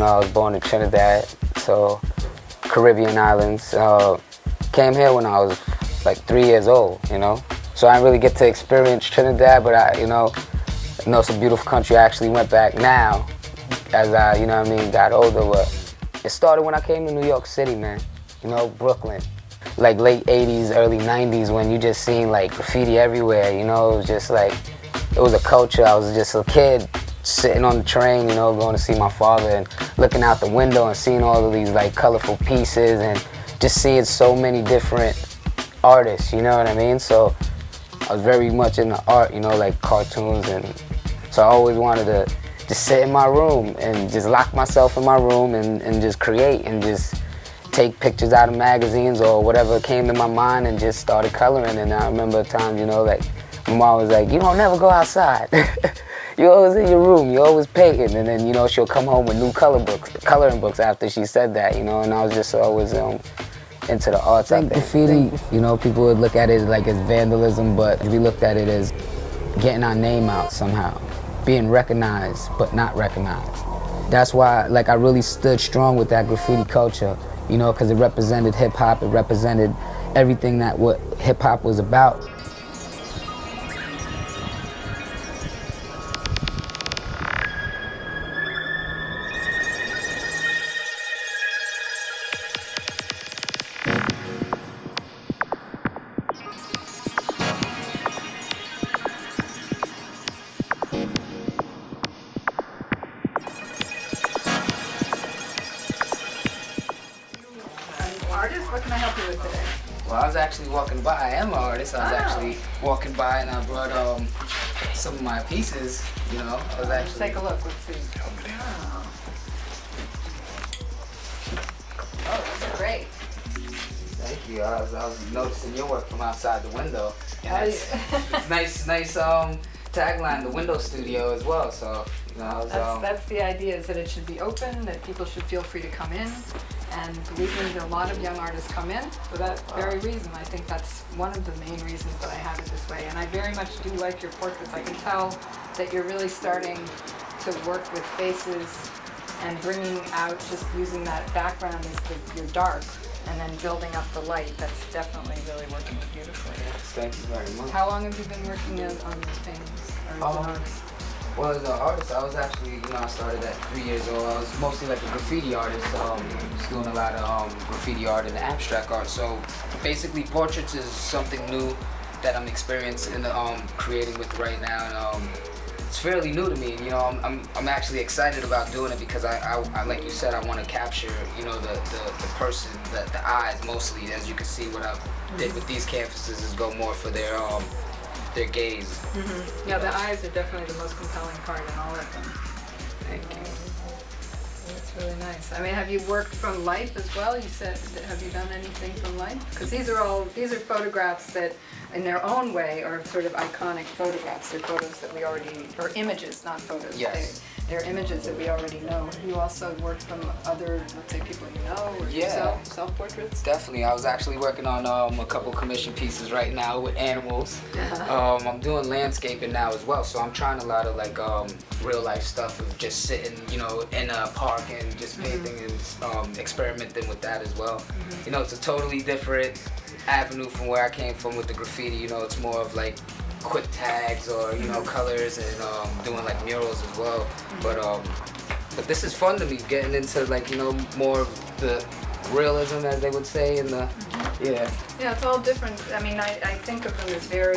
I was born in Trinidad, so Caribbean islands. Came here when I was like 3 years old, So I didn't really get to experience Trinidad, but I know it's a beautiful country. I actually went back now as I, got older. But it started when I came to New York City, man. Brooklyn. Like late 80s, early 90s, when you just seen like graffiti everywhere, it was just like, it was a culture. I was just a kid sitting on the train, going to see my father and looking out the window and seeing all of these like colorful pieces and just seeing so many different artists, you know what I mean? So I was very much into art, like cartoons, and so I always wanted to just sit in my room and just lock myself in my room and just create and just take pictures out of magazines or whatever came to my mind and just started coloring. And I remember times, like my mom was like, you don't never go outside. You're always in your room, you're always painting. And then, she'll come home with new coloring books after she said that, and I was just always into the arts. I think graffiti, people would look at it like as vandalism, but we looked at it as getting our name out somehow, being recognized but not recognized. That's why, I really stood strong with that graffiti culture, because it represented hip-hop, it represented everything that what hip-hop was about. Artist, what can I help you with today? Well, I was actually walking by. I am an artist. I was actually walking by and I brought some of my pieces. I was actually. Take a look. Let's see. Oh, those are great. Thank you. I was noticing your work from outside the window. And it's nice tagline, the window studio as well. So that's the idea, is that it should be open, that people should feel free to come in. And believe me, a lot of young artists come in for that very reason. I think that's one of the main reasons that I have it this way. And I very much do like your portraits. I can tell that you're really starting to work with faces and bringing out, just using that background as your dark and then building up the light. That's definitely really working beautifully. Yes, thank you very much. How long have you been working on these paintings? Or as an artist? Well, as an artist, I was actually, I started at 3 years old. I was mostly like a graffiti artist, just doing a lot of graffiti art and abstract art. So basically, portraits is something new that I'm experiencing creating with right now, and it's fairly new to me. I'm actually excited about doing it because I like you said, I want to capture, the person, the eyes mostly. As you can see, what I did with these canvases is go more for their gaze. Mm-hmm. Yeah, the eyes are definitely the most compelling part in all of them. Thank you. That's really nice. I mean, have you worked from life as well? You said, have you done anything from life? Because these are photographs that, in their own way, are sort of iconic photographs. They're photos that we already, or images, not photos. Yes. They're images that we already know. You also worked from other, let's say, people you know, or self-portraits? Definitely. I was actually working on a couple commission pieces right now with animals. I'm doing landscaping now as well, so I'm trying a lot of real life stuff of just sitting, in a park and just painting and experimenting with that as well. It's a totally different avenue from where I came from with the graffiti. It's more of quick tags or colors and doing murals as well. But this is fun to me, getting into more of the realism, as they would say, in the Yeah, it's all different. I mean, I think of them as they're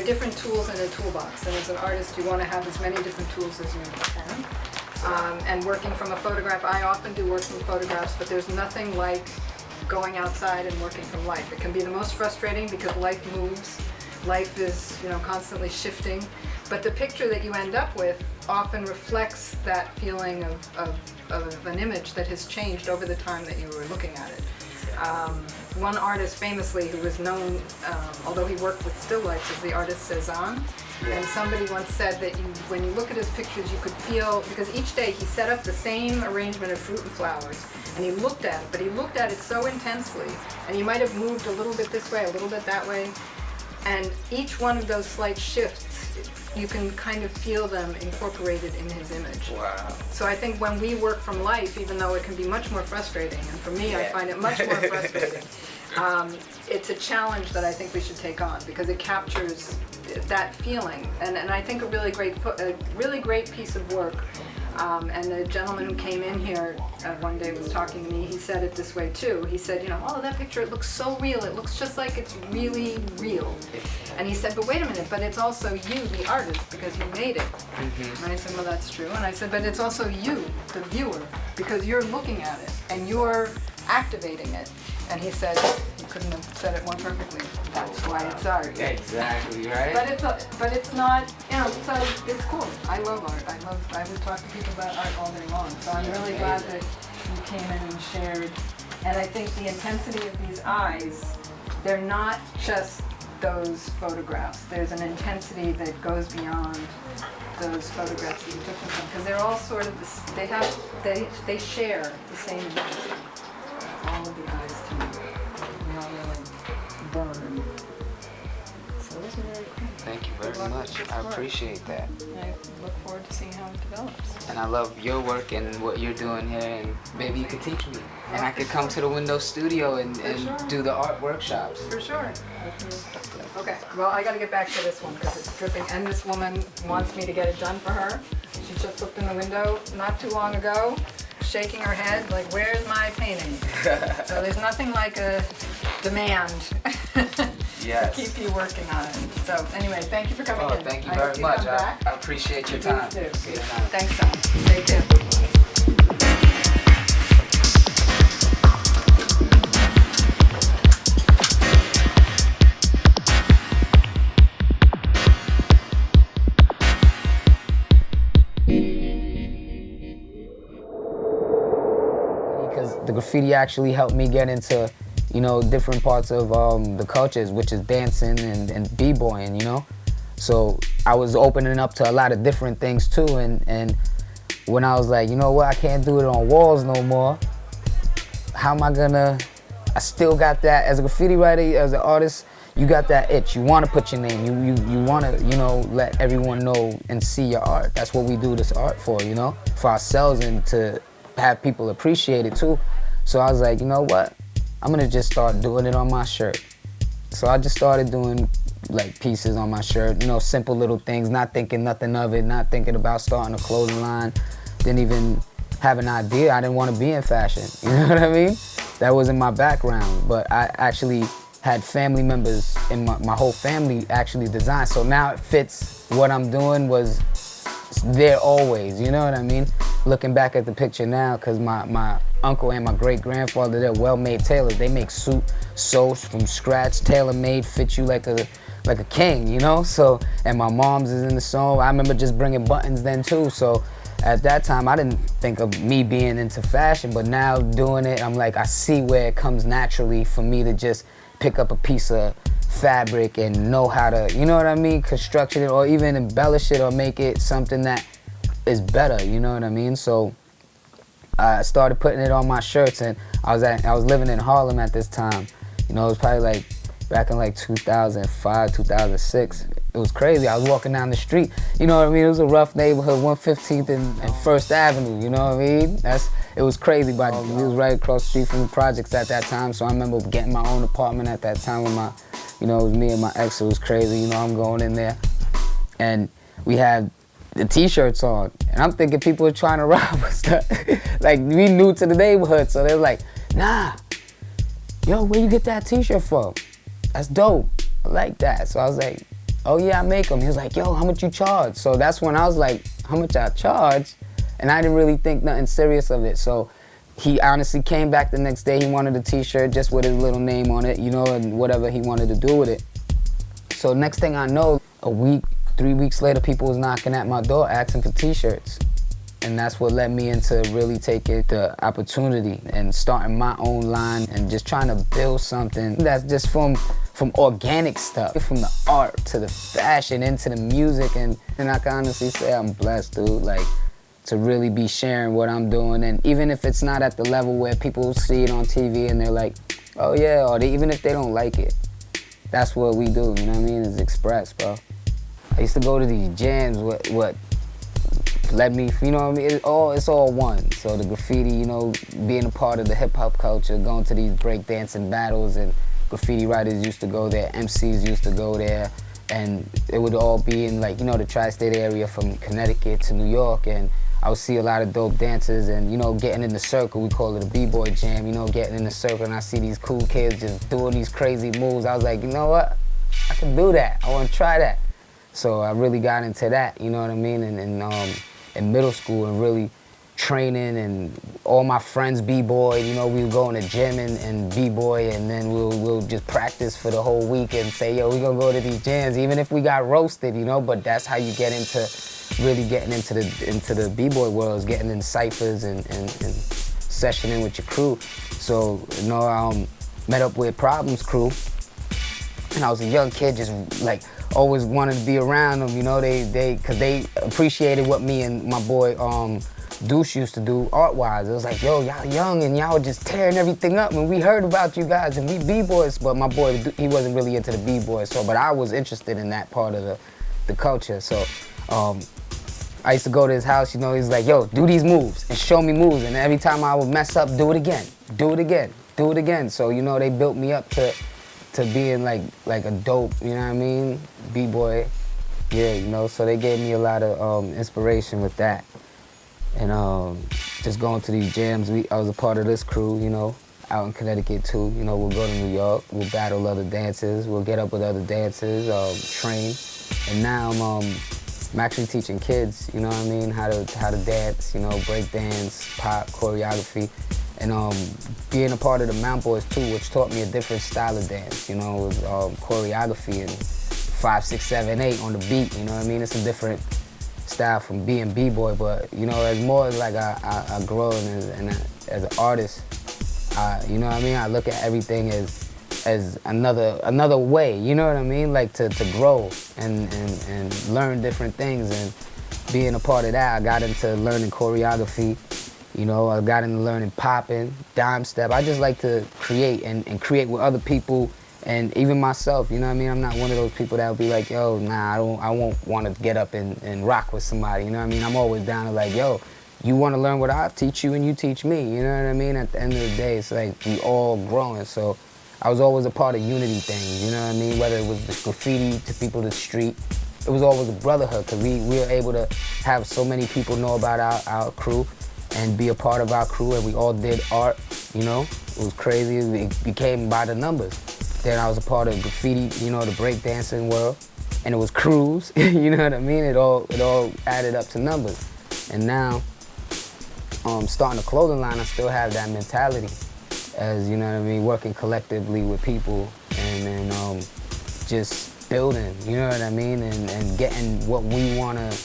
different tools in a toolbox, and as an artist you want to have as many different tools as you can. And working from a photograph, I often do work from photographs, but there's nothing like going outside and working from life. It can be the most frustrating because life moves. Life is, constantly shifting, but the picture that you end up with often reflects that feeling of an image that has changed over the time that you were looking at it. One artist famously who was known, although he worked with still lifes, is the artist Cezanne. And somebody once said that when you look at his pictures, you could feel, because each day he set up the same arrangement of fruit and flowers, and he looked at it, but he looked at it so intensely, and he might have moved a little bit this way, a little bit that way, And each one of those slight shifts, you can kind of feel them incorporated in his image. Wow. So I think when we work from life, even though it can be much more frustrating, and for me, I find it much more frustrating, it's a challenge that I think we should take on because it captures that feeling. And I think a really great piece of work. And the gentleman who came in here one day was talking to me. He said it this way too. He said, you know, oh, that picture, it looks so real. It looks just like it's really real. And he said, but wait a minute, but it's also you, the artist, because you made it. Mm-hmm. And I said, well, that's true. And I said, but it's also you, the viewer, because you're looking at it and you're activating it. And he said, you couldn't have said it more perfectly. That's why it's art. Exactly, right? But it's not, you know, so it's cool. I love art. I would talk to people about art all day long. So I'm really glad that you came in and shared. And I think the intensity of these eyes, they're not just those photographs. There's an intensity that goes beyond those photographs that you took of them. Because they're all sort of, they share the same intensity. All of the eyes to me. They all really burn. So those are very cool. Thank you very much. I appreciate that. I look forward to seeing how it develops. And I love your work and what you're doing here, and maybe you could teach me. And I could come to the Window Studio and do the art workshops. For sure. Okay, well, I gotta get back to this one because it's dripping, and this woman wants me to get it done for her. She just looked in the window not too long ago, shaking her head like, where's my painting? So there's nothing like a demand Yes. to keep you working on it. So anyway, thank you for coming in. Thank you I hope very much. come back. I appreciate your time. Please do. See you now. Thanks so much. Take care. Because the graffiti actually helped me get into, you know, different parts of the cultures, which is dancing and b-boying, you know? So I was opening up to a lot of different things too, and when I was like, you know what, I can't do it on walls no more, how am I gonna, I still got that, as a graffiti writer, as an artist, you got that itch. You wanna put your name, you wanna, you know, let everyone know and see your art. That's what we do this art for, you know? For ourselves and to have people appreciate it too. So I was like, you know what? I'm gonna just start doing it on my shirt. So I just started doing like pieces on my shirt, you know, simple little things, not thinking nothing of it, not thinking about starting a clothing line. Didn't even have an idea. I didn't want to be in fashion, you know what I mean? That wasn't my background, but I actually had family members in my whole family actually design. So now it fits what I'm doing was there always, you know what I mean? Looking back at the picture now, because my uncle and my great-grandfather, they're well-made tailors. They make suit sews from scratch, tailor-made, fit you like a king, you know? So, and my mom's is in the sew. I remember just bringing buttons then too. So at that time, I didn't think of me being into fashion, but now doing it, I'm like, I see where it comes naturally for me to just pick up a piece of fabric and know how to, you know what I mean, construct it or even embellish it or make it something that is better, you know what I mean? So I started putting it on my shirts, and I was living in Harlem at this time. You know, it was probably like back in like 2005, 2006. It was crazy. I was walking down the street, you know what I mean? It was a rough neighborhood, 115th and First Avenue, you know what I mean? It was crazy, but it was right across the street from the projects at that time. So I remember getting my own apartment at that time with my, you know, it was me and my ex. It was crazy, you know, I'm going in there. And we had the t-shirts on, and I'm thinking people were trying to rob us. Like, we new to the neighborhood, so they're like, nah, yo, where you get that t-shirt from? That's dope, I like that. So I was like, oh yeah, I make them. He was like, yo, how much you charge? So that's when I was like, how much I charge? And I didn't really think nothing serious of it. So he honestly came back the next day. He wanted a t-shirt just with his little name on it, you know, and whatever he wanted to do with it. So next thing I know, a week, 3 weeks later, people was knocking at my door asking for t-shirts. And that's what led me into really taking the opportunity and starting my own line and just trying to build something that's just from organic stuff, from the art to the fashion into the music. And I can honestly say I'm blessed, dude, like, to really be sharing what I'm doing. And even if it's not at the level where people see it on TV and they're like, oh yeah, or even if they don't like it, that's what we do, you know what I mean, is express, bro. I used to go to these jams, what led me, you know what I mean, it's all one. So the graffiti, you know, being a part of the hip-hop culture, going to these breakdancing battles, and graffiti writers used to go there, MCs used to go there, and it would all be in, like, you know, the tri-state area from Connecticut to New York, and I would see a lot of dope dancers, and, you know, getting in the circle, we call it a b-boy jam, you know, getting in the circle, and I see these cool kids just doing these crazy moves. I was like, you know what, I can do that, I want to try that. So I really got into that, you know what I mean, and in middle school, and really training, and all my friends b-boy, you know, we would go in the gym and b-boy, and then we'll just practice for the whole week and say, yo, we gonna go to these jams, even if we got roasted, you know, but that's how you get into really getting into the b-boy world, is getting in ciphers and sessioning with your crew. So, you know, met up with Problem's crew, and I was a young kid, just like always wanted to be around them, you know, cause they appreciated what me and my boy Deuce used to do art-wise. It was like, yo, y'all young and y'all just tearing everything up, and we heard about you guys and we b-boys, but my boy, he wasn't really into the b-boys, so, but I was interested in that part of the culture. So I used to go to his house, you know, he's like, yo, do these moves and show me moves, and every time I would mess up, do it again, do it again, do it again. So, you know, they built me up to being like a dope, you know what I mean, b-boy. Yeah, you know, so they gave me a lot of inspiration with that. And just going to these jams, I was a part of this crew, you know, out in Connecticut too. You know, we'll go to New York, we'll battle other dancers, we'll get up with other dancers, train. And now I'm actually teaching kids, you know what I mean, how to dance, you know, break dance, pop, choreography. And being a part of the Mount Boys too, which taught me a different style of dance, you know, with choreography and 5, 6, 7, 8 on the beat, you know what I mean? It's a different style from being b-boy, but, you know, as more like I grow and as an artist, you know what I mean? I look at everything as another way, you know what I mean? Like to grow and learn different things, and being a part of that, I got into learning choreography. You know, I got into learning popping, dime step. I just like to create and create with other people, and even myself, you know what I mean? I'm not one of those people that will be like, yo, nah, I won't want to get up and rock with somebody, you know what I mean? I'm always down to like, yo, you want to learn what I teach you and you teach me, you know what I mean? At the end of the day, it's like we all growing, so I was always a part of unity things, you know what I mean? Whether it was the graffiti to people to the street, it was always a brotherhood, because we were able to have so many people know about our crew and be a part of our crew, and we all did art, you know? It was crazy, it became by the numbers. Then I was a part of graffiti, you know, the breakdancing world, and it was crews, you know what I mean? It all added up to numbers. And now, starting a clothing line, I still have that mentality, as, you know what I mean, working collectively with people, and just building, you know what I mean, and getting what we want to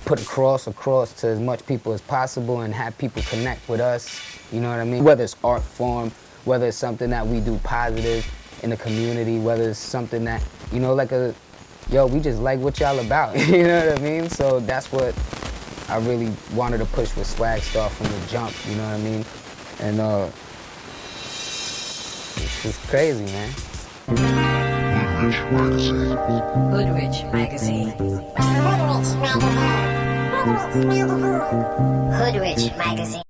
put across to as much people as possible, and have people connect with us, you know what I mean? Whether it's art form, whether it's something that we do positive in the community, whether it's something that, you know, like yo, we just like what y'all about, you know what I mean? So that's what I really wanted to push with Swagstar from the jump, you know what I mean? And it's just crazy, man. Hoodrich Magazine. Hoodrich Magazine. Hoodrich Magazine.